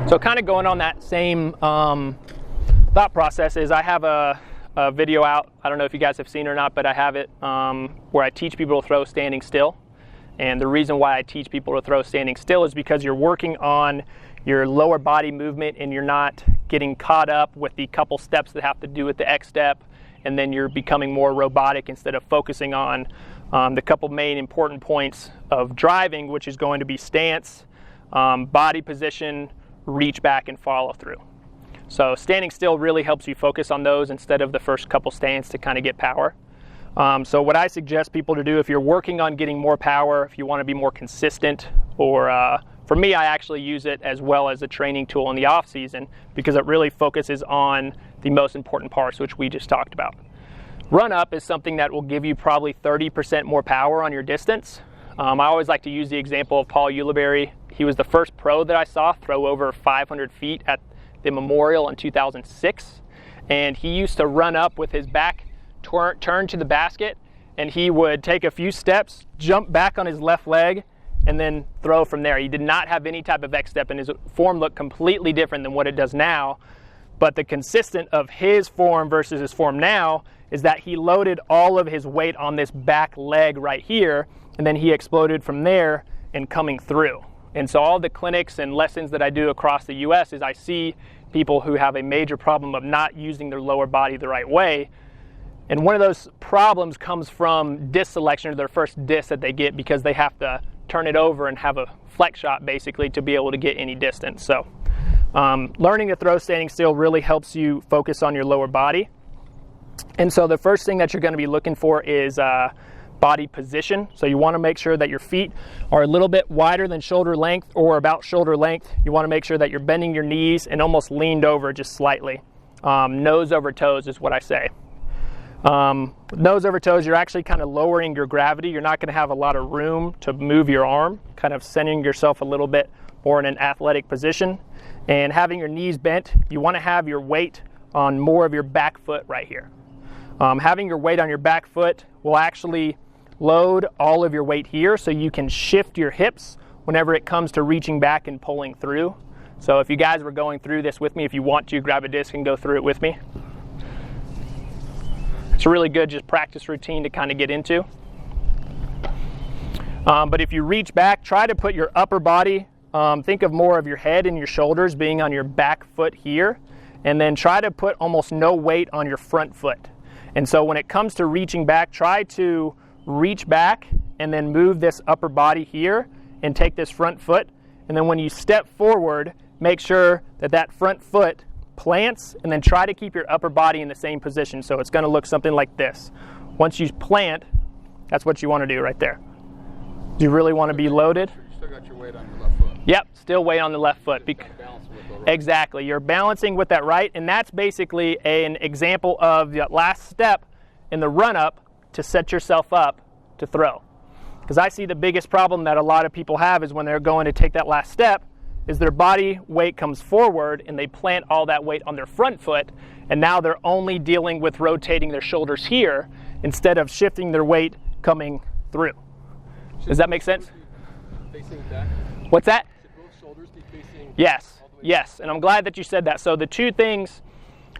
So kind of going on that same thought process is I have a video out. I don't know if you guys have seen it or not, but I have it where I teach people to throw standing still. And the reason why I teach people to throw standing still is because you're working on your lower body movement and you're not getting caught up with the couple steps that have to do with the X step, and then you're becoming more robotic instead of focusing on the couple main important points of driving, which is going to be stance, body position, reach back, and follow through. So standing still really helps you focus on those instead of the first couple stands to kind of get power. So what I suggest people to do if you're working on getting more power, if you want to be more consistent, or for me, I actually use it as well as a training tool in the off season because it really focuses on the most important parts, which we just talked about. Run up is something that will give you probably 30% more power on your distance. I always like to use the example of Paul Ulibarri. He was the first pro that I saw throw over 500 feet at the Memorial in 2006. And he used to run up with his back turned to the basket, and he would take a few steps, jump back on his left leg, and then throw from there. He did not have any type of X step, and his form looked completely different than what it does now. But the consistent of his form versus his form now is that he loaded all of his weight on this back leg right here, and then he exploded from there and coming through. And so all the clinics and lessons that I do across the US is I see people who have a major problem of not using their lower body the right way. And one of those problems comes from disc selection, or their first disc that they get, because they have to turn it over and have a flex shot basically to be able to get any distance. So learning to throw standing still really helps you focus on your lower body. And so the first thing that you're going to be looking for is body position. So you want to make sure that your feet are a little bit wider than shoulder length or about shoulder length. You want to make sure that you're bending your knees and almost leaned over just slightly. Nose over toes is what I say. Nose over toes, you're actually kind of lowering your gravity. You're not going to have a lot of room to move your arm, kind of centering yourself a little bit more in an athletic position. And having your knees bent, you want to have your weight on more of your back foot right here. Having your weight on your back foot will actually load all of your weight here, so you can shift your hips whenever it comes to reaching back and pulling through. So if you guys were going through this with me, if you want to, grab a disc and go through it with me. It's a really good just practice routine to kind of get into. But if you reach back, try to put your upper body, think of more of your head and your shoulders being on your back foot here, and then try to put almost no weight on your front foot. And so when it comes to reaching back, try to reach back and then move this upper body here and take this front foot. And then when you step forward, make sure that that front foot plants, and then try to keep your upper body in the same position. So it's going to look something like this. Once you plant, that's what you want to do right there. Do you really want to be loaded? You still got your weight on your left foot. Yep, still weight on the left foot. Exactly, you're balancing with that right, and that's basically an example of the last step in the run-up to set yourself up to throw. Because I see the biggest problem that a lot of people have is when they're going to take that last step, is their body weight comes forward and they plant all that weight on their front foot, and now they're only dealing with rotating their shoulders here instead of shifting their weight coming through. Does that make sense? Facing back? What's that? Should both shoulders be facing? Yes, yes, and I'm glad that you said that. So the two things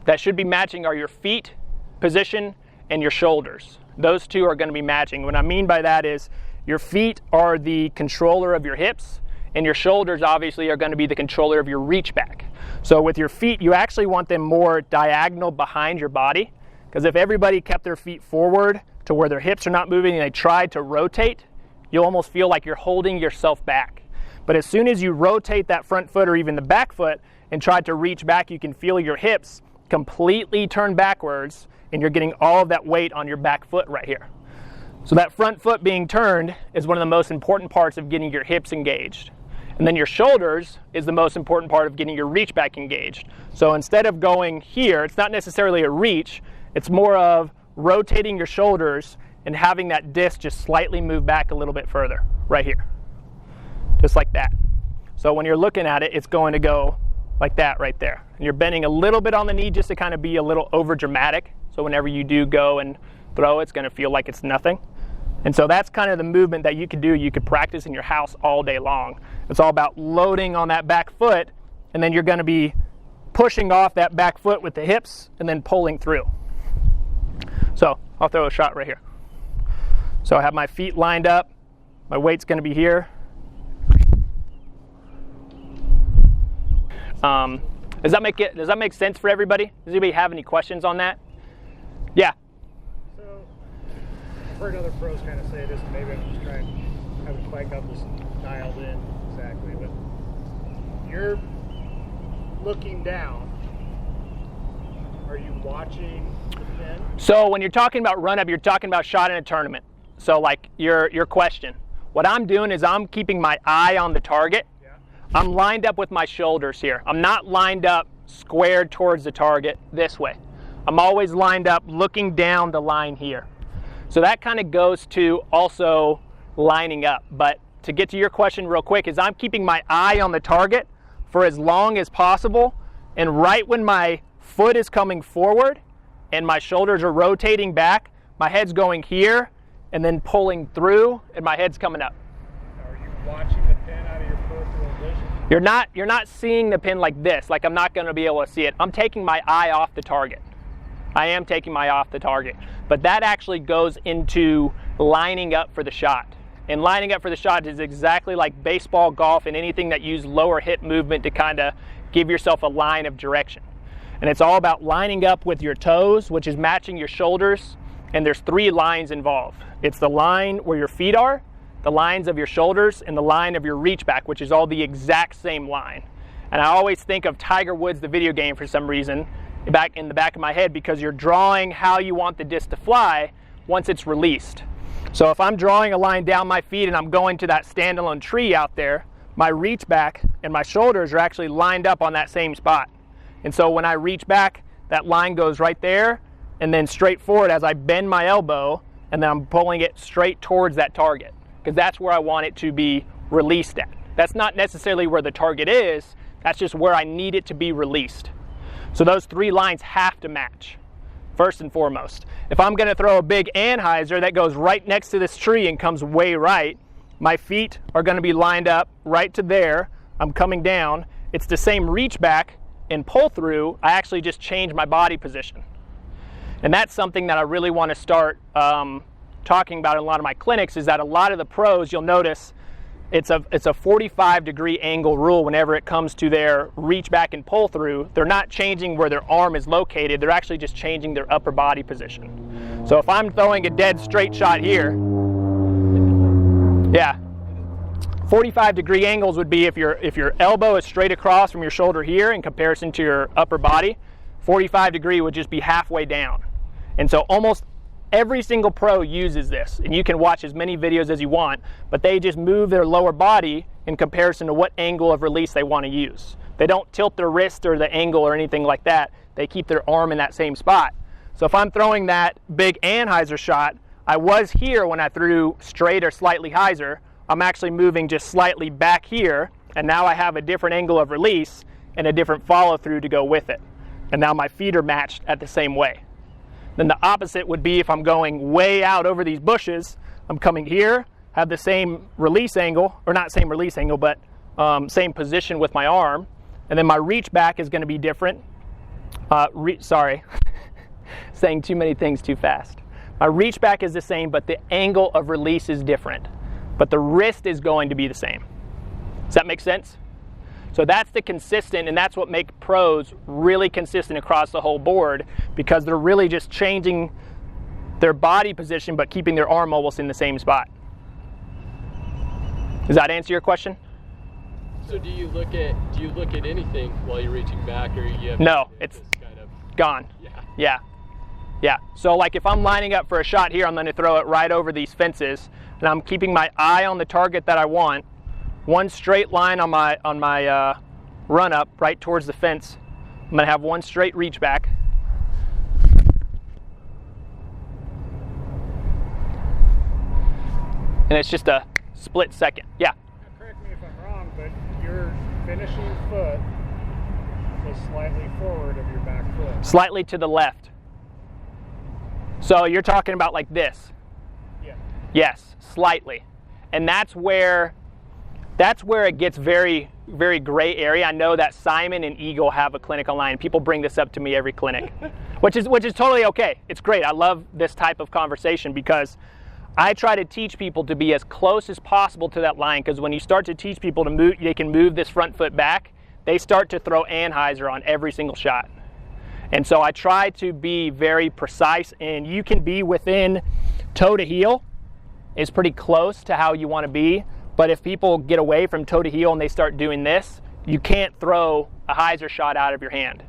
that should be matching are your feet position and your shoulders. Those two are going to be matching. What I mean by that is your feet are the controller of your hips, and your shoulders obviously are going to be the controller of your reach back. So with your feet, you actually want them more diagonal behind your body, because if everybody kept their feet forward to where their hips are not moving and they tried to rotate, you'll almost feel like you're holding yourself back. But as soon as you rotate that front foot or even the back foot and try to reach back, you can feel your hips completely turn backwards, and you're getting all of that weight on your back foot right here. So that front foot being turned is one of the most important parts of getting your hips engaged. And then your shoulders is the most important part of getting your reach back engaged. So instead of going here, it's not necessarily a reach, it's more of rotating your shoulders and having that disc just slightly move back a little bit further, right here. Just like that. So when you're looking at it, it's going to go like that right there. And you're bending a little bit on the knee just to kind of be a little over dramatic. So whenever you do go and throw, it's going to feel like it's nothing. And so that's kind of the movement that you could do. You could practice in your house all day long. It's all about loading on that back foot and then you're going to be pushing off that back foot with the hips and then pulling through. So I'll throw a shot right here. So I have my feet lined up, my weight's going to be here. Does that make sense for everybody? Does anybody have any questions on that? Yeah. So I've heard other pros kind of say this, and maybe I'm just trying to have it quite got this dialed in exactly, but you're looking down. Are you watching the pin? So when you're talking about run up, you're talking about shot in a tournament. So like your question. What I'm doing is I'm keeping my eye on the target. Yeah. I'm lined up with my shoulders here. I'm not lined up squared towards the target this way. I'm always lined up looking down the line here. So that kind of goes to also lining up. But to get to your question real quick is I'm keeping my eye on the target for as long as possible, and right when my foot is coming forward and my shoulders are rotating back, my head's going here and then pulling through and my head's coming up. Are you watching the pin out of your peripheral vision? You're not seeing the pin like this, like I'm not going to be able to see it. I'm taking my eye off the target. I am taking my eye off the target. But that actually goes into lining up for the shot. And lining up for the shot is exactly like baseball, golf, and anything that use lower hip movement to kind of give yourself a line of direction. And it's all about lining up with your toes, which is matching your shoulders. And there's 3 lines involved. It's the line where your feet are, the lines of your shoulders, and the line of your reach back, which is all the exact same line. And I always think of Tiger Woods, the video game, for some reason, back in the back of my head, because you're drawing how you want the disc to fly once it's released. So if I'm drawing a line down my feet and I'm going to that standalone tree out there, my reach back and my shoulders are actually lined up on that same spot. And so when I reach back, that line goes right there and then straight forward as I bend my elbow, and then I'm pulling it straight towards that target, because that's where I want it to be released at. That's not necessarily where the target is, that's just where I need it to be released. So those 3 lines have to match, first and foremost. If I'm going to throw a big anhyzer that goes right next to this tree and comes way right, my feet are going to be lined up right to there. I'm coming down. It's the same reach back and pull through. I actually just change my body position. And that's something that I really want to start talking about in a lot of my clinics, is that a lot of the pros, you'll notice, it's a 45-degree angle rule whenever it comes to their reach back and pull through. They're not changing where their arm is located, they're actually just changing their upper body position. So if I'm throwing a dead straight shot here, yeah, 45-degree angles would be if your elbow is straight across from your shoulder here in comparison to your upper body, 45-degree would just be halfway down. And so almost every single pro uses this, and you can watch as many videos as you want, but they just move their lower body in comparison to what angle of release they want to use. They don't tilt their wrist or the angle or anything like that. They keep their arm in that same spot. So if I'm throwing that big anhyzer shot, I was here when I threw straight or slightly hyzer. I'm actually moving just slightly back here, and now I have a different angle of release and a different follow through to go with it. And now my feet are matched at the same way. Then the opposite would be if I'm going way out over these bushes, I'm coming here, have the same release angle, or not same release angle, but same position with my arm, and then my reach back is going to be different. Sorry, saying too many things too fast. My reach back is the same, but the angle of release is different. But the wrist is going to be the same. Does that make sense? So that's the consistent, and that's what makes pros really consistent across the whole board, because they're really just changing their body position but keeping their arm almost in the same spot. Does that answer your question? So do you look at anything while you're reaching back, or you have no, it's kind of gone. Yeah. So like if I'm lining up for a shot here, I'm going to throw it right over these fences, and I'm keeping my eye on the target that I want. One straight line on my run up right towards the fence. I'm going to have one straight reach back. And it's just a split second. Yeah. Now, correct me if I'm wrong, but your finishing foot was slightly forward of your back foot. Slightly to the left. So you're talking about like this? Yeah. Yes, slightly. And that's where That's where it gets very, very gray area. I know that Simon and Eagle have a clinic online. People bring this up to me every clinic, which is totally okay. It's great. I love this type of conversation because I try to teach people to be as close as possible to that line, because when you start to teach people to move, they can move this front foot back, they start to throw Anheuser on every single shot. And so I try to be very precise, and you can be within toe to heel is pretty close to how you want to be. But if people get away from toe to heel and they start doing this, you can't throw a hyzer shot out of your hand.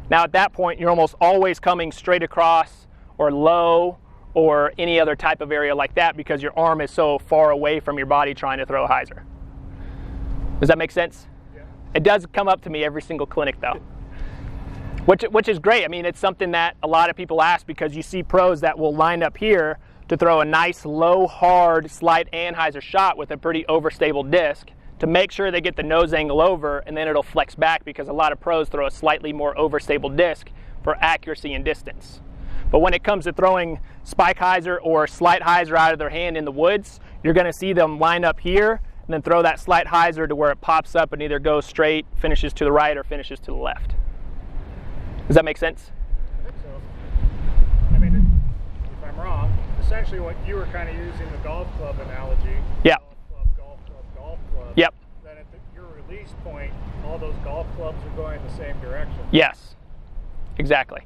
Now at that point, you're almost always coming straight across or low or any other type of area like that, because your arm is so far away from your body trying to throw a hyzer. Does that make sense? Yeah. It does come up to me every single clinic though, which is great. I mean, it's something that a lot of people ask, because you see pros that will line up here to throw a nice low, hard, slight Anheuser shot with a pretty overstable disc to make sure they get the nose angle over, and then it'll flex back, because a lot of pros throw a slightly more overstable disc for accuracy and distance. But when it comes to throwing spike hyzer or slight hyzer out of their hand in the woods, you're going to see them line up here and then throw that slight hyzer to where it pops up and either goes straight, finishes to the right, or finishes to the left. Does that make sense? I think so. I mean, if I'm wrong, essentially what you were kind of using the golf club analogy. Yeah. Golf club. Yep. Then at your release point, all those golf clubs are going the same direction. Yes. Exactly.